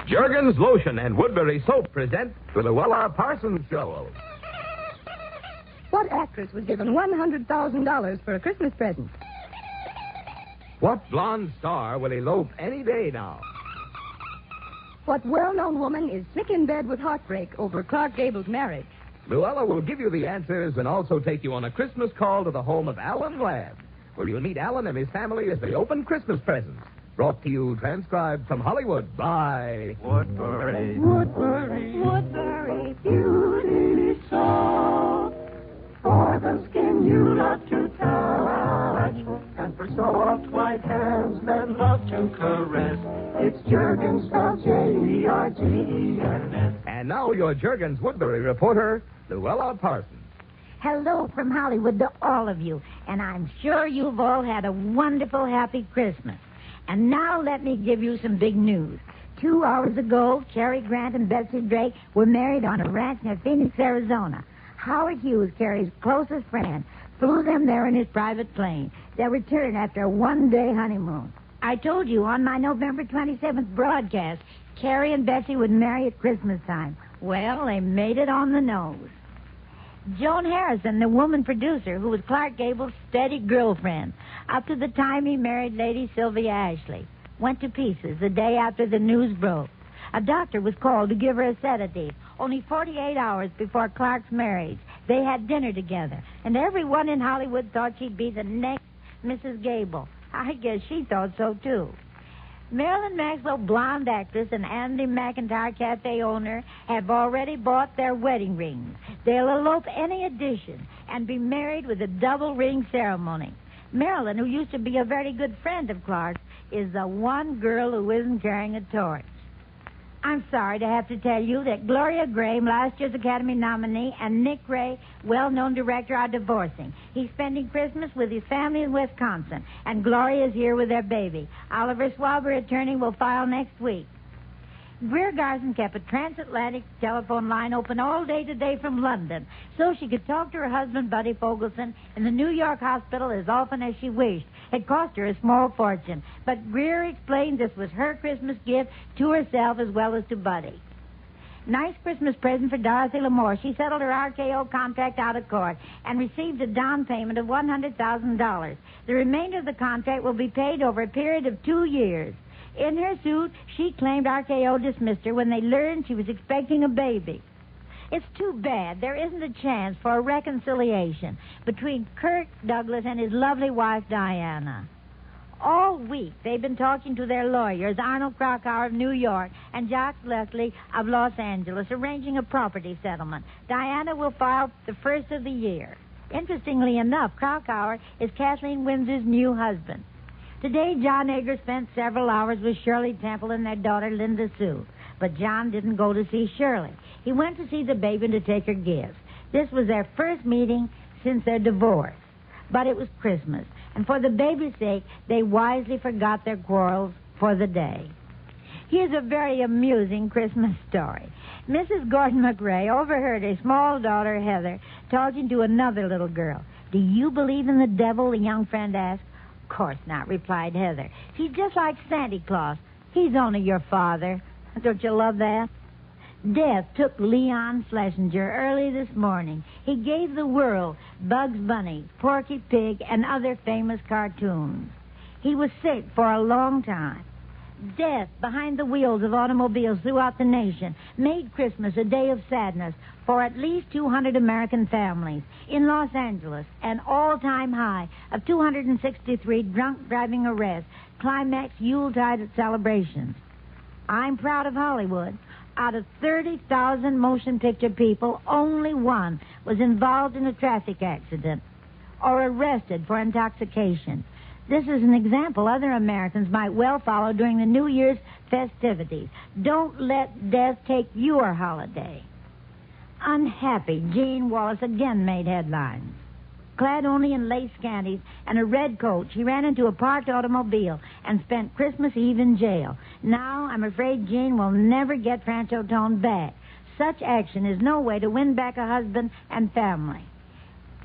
Jergens Lotion and Woodbury Soap present the Louelle Parsons Show. What actress was given $100,000 for a Christmas present? What blonde star will elope any day now? What well-known woman is sick in bed with heartbreak over Clark Gable's marriage? Luella will give you the answers and also take you on a Christmas call to the home of Alan Ladd, where you'll meet Alan and his family as they open Christmas presents. Brought to you, transcribed from Hollywood by Woodbury. Woodbury. Woodbury. Beauty soap. For the skin you love to touch. And for soft white hands that love to caress. It's Jergens, spelled Jergens. And now your Jergens Woodbury reporter, Luella Parsons. Hello from Hollywood to all of you, and I'm sure you've all had a wonderful, happy Christmas. And now let me give you some big news. 2 hours ago, Cary Grant and Betsy Drake were married on a ranch near Phoenix, Arizona. Howard Hughes, Cary's closest friend, flew them there in his private plane. They'll return after a one-day honeymoon. I told you on my November 27th broadcast, Cary and Betsy would marry at Christmas time. Well, they made it on the nose. Joan Harrison, the woman producer, who was Clark Gable's steady girlfriend, up to the time he married Lady Sylvia Ashley, went to pieces the day after the news broke. A doctor was called to give her a sedative. Only 48 hours before Clark's marriage, they had dinner together, and everyone in Hollywood thought she'd be the next Mrs. Gable. I guess she thought so, too. Marilyn Maxwell, blonde actress, and Andy McIntyre, cafe owner, have already bought their wedding rings. They'll elope any edition and be married with a double ring ceremony. Marilyn, who used to be a very good friend of Clark's, is the one girl who isn't carrying a torch. I'm sorry to have to tell you that Gloria Graham, last year's Academy nominee, and Nick Ray, well-known director, are divorcing. He's spending Christmas with his family in Wisconsin, and Gloria is here with their baby. Oliver Schwaber, attorney, will file next week. Greer Garson kept a transatlantic telephone line open all day today from London so she could talk to her husband, Buddy Fogelson, in the New York hospital as often as she wished. It cost her a small fortune, but Greer explained this was her Christmas gift to herself as well as to Buddy. Nice Christmas present for Dorothy L'Amour. She settled her RKO contract out of court and received a down payment of $100,000. The remainder of the contract will be paid over a period of 2 years. In her suit, she claimed RKO dismissed her when they learned she was expecting a baby. It's too bad there isn't a chance for a reconciliation between Kirk Douglas and his lovely wife, Diana. All week, they've been talking to their lawyers, Arnold Krakauer of New York and Jacques Leslie of Los Angeles, arranging a property settlement. Diana will file the first of the year. Interestingly enough, Krakauer is Kathleen Windsor's new husband. Today, John Egger spent several hours with Shirley Temple and their daughter, Linda Sue. But John didn't go to see Shirley. He went to see the baby and to take her gifts. This was their first meeting since their divorce. But it was Christmas, and for the baby's sake, they wisely forgot their quarrels for the day. Here's a very amusing Christmas story. Mrs. Gordon McRae overheard her small daughter, Heather, talking to another little girl. "Do you believe in the devil?" the young friend asked. "Of course not," replied Heather. "He's just like Santa Claus. He's only your father." Don't you love that? Death took Leon Schlesinger early this morning. He gave the world Bugs Bunny, Porky Pig, and other famous cartoons. He was sick for a long time. Death behind the wheels of automobiles throughout the nation made Christmas a day of sadness for at least 200 American families. In Los Angeles, an all-time high of 263 drunk driving arrests climaxed Yuletide celebrations. I'm proud of Hollywood. Out of 30,000 motion picture people, only one was involved in a traffic accident or arrested for intoxication. This is an example other Americans might well follow during the New Year's festivities. Don't let death take your holiday. Unhappy Gene Wallace again made headlines. Clad only in lace scanties and a red coat, she ran into a parked automobile and spent Christmas Eve in jail. Now, I'm afraid Jean will never get Francho Tone back. Such action is no way to win back a husband and family.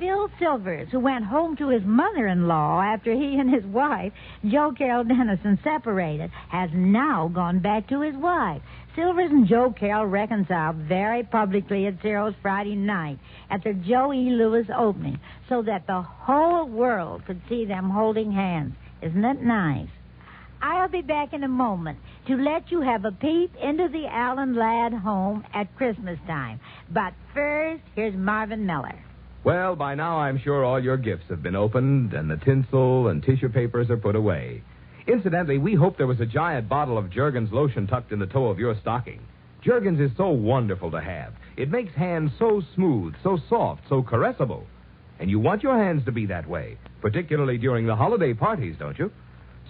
Phil Silvers, who went home to his mother-in-law after he and his wife, Jo Carroll Dennison, separated, has now gone back to his wife. Silvers and Joe Carroll reconciled very publicly at Ciro's Friday night at their Joe E. Lewis opening so that the whole world could see them holding hands. Isn't it nice? I'll be back in a moment to let you have a peep into the Allen Ladd home at Christmas time. But first, here's Marvin Miller. Well, by now I'm sure all your gifts have been opened and the tinsel and tissue papers are put away. Incidentally, we hope there was a giant bottle of Jergens lotion tucked in the toe of your stocking. Jergens is so wonderful to have. It makes hands so smooth, so soft, so caressable. And you want your hands to be that way, particularly during the holiday parties, don't you?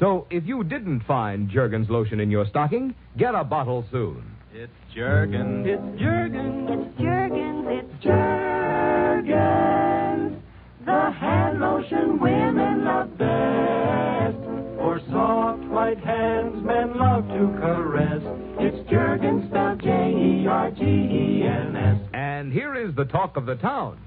So if you didn't find Jergens lotion in your stocking, get a bottle soon. It's Jergens. It's Jergens. It's Jergens. It's Jergens. The hand lotion women love best. For soft white hands men love to caress. It's Jergens, spelled Jergens. And here is the talk of the town.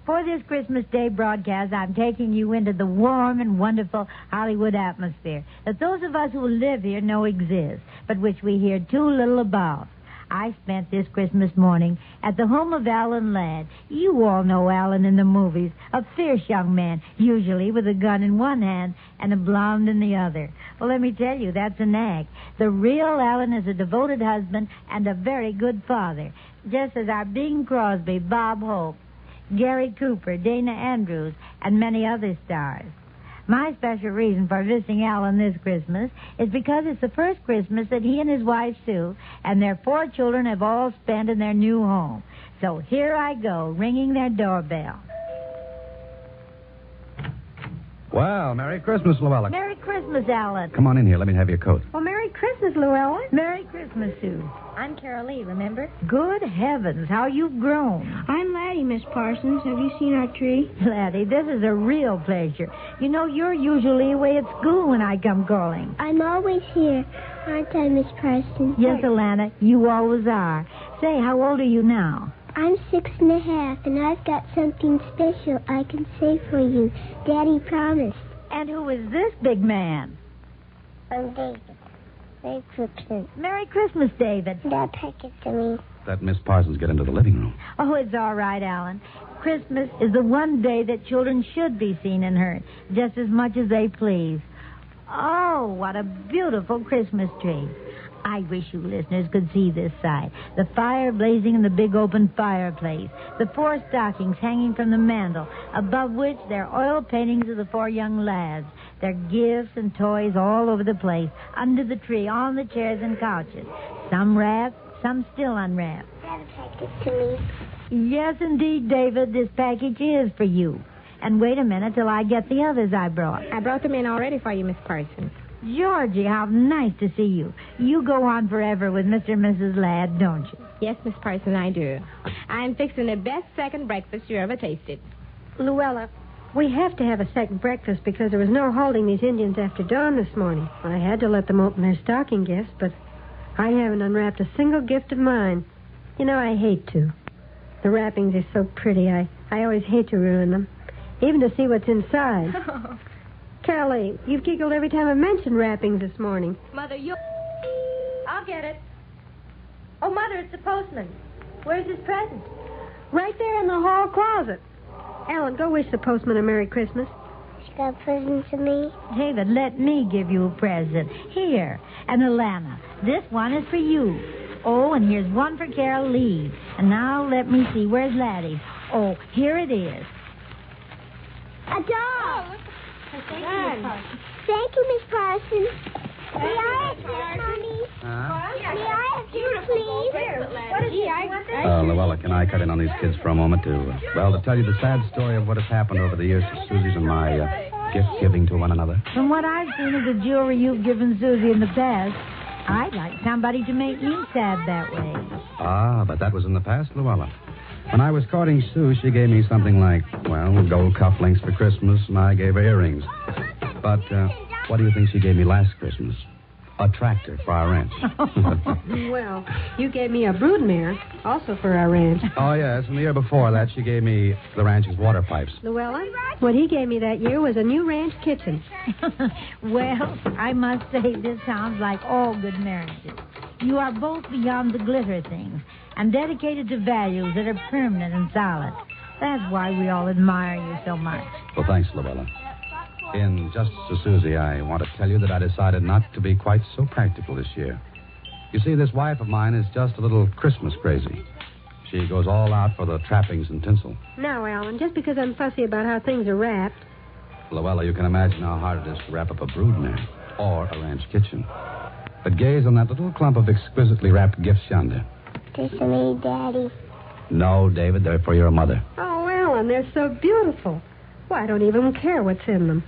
For this Christmas Day broadcast, I'm taking you into the warm and wonderful Hollywood atmosphere that those of us who live here know exists, but which we hear too little about. I spent this Christmas morning at the home of Alan Ladd. You all know Alan in the movies, a fierce young man, usually with a gun in one hand and a blonde in the other. Well, let me tell you, that's an act. The real Alan is a devoted husband and a very good father, just as our Bing Crosby, Bob Hope, Gary Cooper, Dana Andrews, and many other stars. My special reason for visiting Alan this Christmas is because it's the first Christmas that he and his wife, Sue, and their 4 children have all spent in their new home. So here I go, ringing their doorbell. Well, Merry Christmas, Louelle. Merry Christmas, Alan. Come on in here. Let me have your coat. Well, Merry Christmas, Louelle. Merry Christmas, Sue. I'm Carol Lee, remember? Good heavens, how you've grown. I'm Laddie, Miss Parsons. Have you seen our tree? Laddie, this is a real pleasure. You know, you're usually away at school when I come calling. I'm always here, aren't I, Miss Parsons? Yes, Alana, you always are. Say, how old are you now? I'm 6.5, and I've got something special I can say for you. Daddy promised. And who is this big man? I'm David. Merry Christmas. Merry Christmas, David. Dad, pack it to me. Let Miss Parsons get into the living room. Oh, it's all right, Alan. Christmas is the one day that children should be seen and heard, just as much as they please. Oh, what a beautiful Christmas tree. I wish you listeners could see this sight. The fire blazing in the big open fireplace. The 4 stockings hanging from the mantel, above which there are oil paintings of the 4 young lads. Their gifts and toys all over the place, under the tree, on the chairs and couches. Some wrapped, some still unwrapped. Dad, pack it to me. Yes, indeed, David, this package is for you. And wait a minute till I get the others I brought. I brought them in already for you, Miss Parsons. Georgie, how nice to see you. You go on forever with Mr. and Mrs. Ladd, don't you? Yes, Miss Parsons, I do. I'm fixing the best second breakfast you ever tasted. Louella, we have to have a second breakfast because there was no holding these Indians after dawn this morning. I had to let them open their stocking gifts, but I haven't unwrapped a single gift of mine. You know, I hate to. The wrappings are so pretty. I always hate to ruin them, even to see what's inside. Carly, you've giggled every time I mentioned wrappings this morning. Mother, I'll get it. Oh, Mother, it's the postman. Where's his present? Right there in the hall closet. Alan, go wish the postman a Merry Christmas. She got a present to me. David, let me give you a present. Here. And Alana, this one is for you. Oh, and here's one for Carol Lee. And now let me see. Where's Laddie? Oh, here it is. A dog. Thank you, Miss Parsons. May I have this, Mommy? May I have this, please? What is it? Louella, can I cut in on these kids for a moment to tell you the sad story of what has happened over the years to Susie's and my gift-giving to one another? From what I've seen of the jewelry you've given Susie in the past, I'd like somebody to make me sad that way. Ah, but that was in the past, Louella. When I was courting Sue, she gave me something like, gold cufflinks for Christmas, and I gave her earrings. But what do you think she gave me last Christmas? A tractor for our ranch. Well, you gave me a broodmare, also for our ranch. Oh, yes. And the year before that, she gave me the ranch's water pipes. Louelle, what he gave me that year was a new ranch kitchen. Well, I must say this sounds like all good marriages. You are both beyond the glitter things and dedicated to values that are permanent and solid. That's why we all admire you so much. Well, thanks, Louella. In Justice to Susie, I want to tell you that I decided not to be quite so practical this year. You see, this wife of mine is just a little Christmas crazy. She goes all out for the trappings and tinsel. Now, Alan, just because I'm fussy about how things are wrapped. Louella, you can imagine how hard it is to wrap up a broodmare or a ranch kitchen. But gaze on that little clump of exquisitely wrapped gifts yonder. They're for me, Daddy. No, David, they're for your mother. Oh, Alan, they're so beautiful. Well, I don't even care what's in them.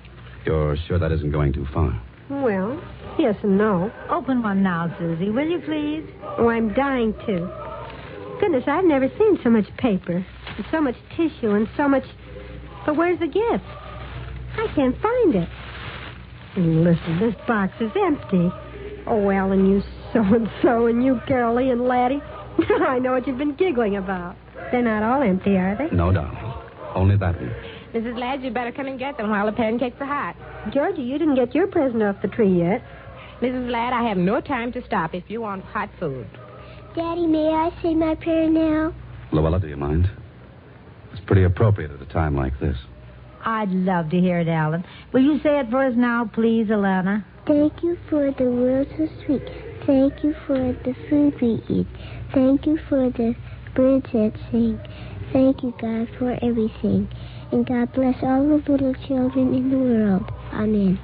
You're sure that isn't going too far? Well, yes and no. Open one now, Susie, will you please? Oh, I'm dying to. Goodness, I've never seen so much paper, and so much tissue, and so much... But where's the gift? I can't find it. Listen, this box is empty. Oh, Alan, you so-and-so, and you, Carolee and Laddie. I know what you've been giggling about. They're not all empty, are they? No, darling. Only that one. Mrs. Ladd, you better come and get them while the pancakes are hot. Georgie, you didn't get your present off the tree yet. Mrs. Ladd, I have no time to stop if you want hot food. Daddy, may I say my prayer now? Louella, do you mind? It's pretty appropriate at a time like this. I'd love to hear it, Alan. Will you say it for us now, please, Alana? Thank you for the world so sweet. Thank you for the food we eat. Thank you for the birds that sing. Thank you, God, for everything. And God bless all the little children in the world. Amen.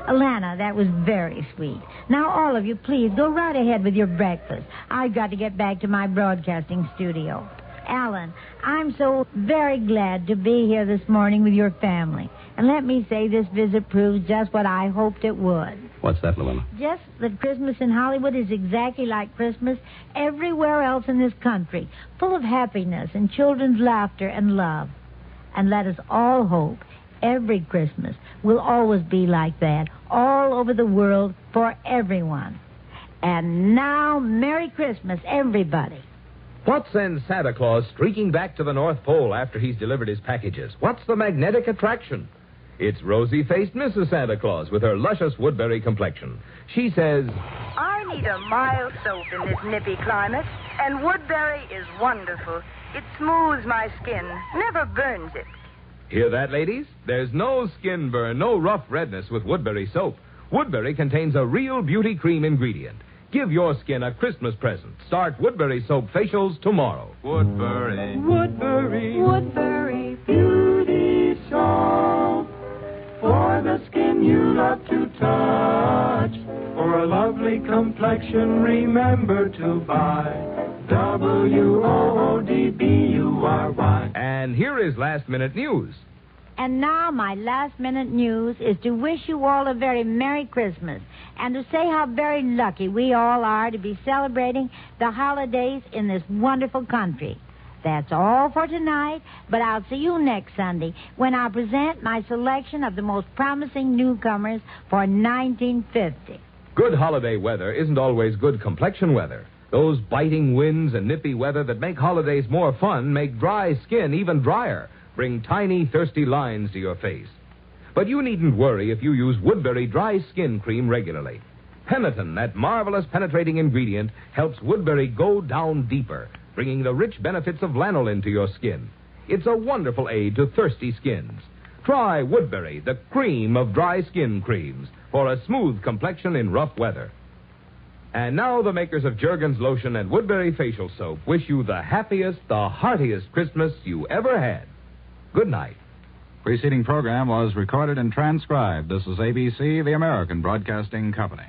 Alana, that was very sweet. Now, all of you, please, go right ahead with your breakfast. I've got to get back to my broadcasting studio. Alan, I'm so very glad to be here this morning with your family. And let me say this visit proves just what I hoped it would. What's that, Louella? Just that Christmas in Hollywood is exactly like Christmas everywhere else in this country, full of happiness and children's laughter and love. And let us all hope every Christmas will always be like that, all over the world, for everyone. And now, Merry Christmas, everybody. What sends Santa Claus streaking back to the North Pole after he's delivered his packages? What's the magnetic attraction? It's rosy-faced Mrs. Santa Claus with her luscious Woodbury complexion. She says, I need a mild soap in this nippy climate, and Woodbury is wonderful. It smooths my skin, never burns it. Hear that, ladies? There's no skin burn, no rough redness with Woodbury soap. Woodbury contains a real beauty cream ingredient. Give your skin a Christmas present. Start Woodbury soap facials tomorrow. Woodbury. Woodbury. Woodbury beauty soap. For the skin you love to touch. For a lovely complexion, remember to buy WOODBURY. And here is last-minute news. And now my last-minute news is to wish you all a very Merry Christmas and to say how very lucky we all are to be celebrating the holidays in this wonderful country. That's all for tonight, but I'll see you next Sunday when I'll present my selection of the most promising newcomers for 1950. Good holiday weather isn't always good complexion weather. Those biting winds and nippy weather that make holidays more fun make dry skin even drier. Bring tiny, thirsty lines to your face. But you needn't worry if you use Woodbury Dry Skin Cream regularly. Peniton, that marvelous penetrating ingredient, helps Woodbury go down deeper, bringing the rich benefits of lanolin to your skin. It's a wonderful aid to thirsty skins. Try Woodbury, the cream of dry skin creams, for a smooth complexion in rough weather. And now the makers of Jergens Lotion and Woodbury Facial Soap wish you the happiest, the heartiest Christmas you ever had. Good night. Preceding program was recorded and transcribed. This is ABC, the American Broadcasting Company.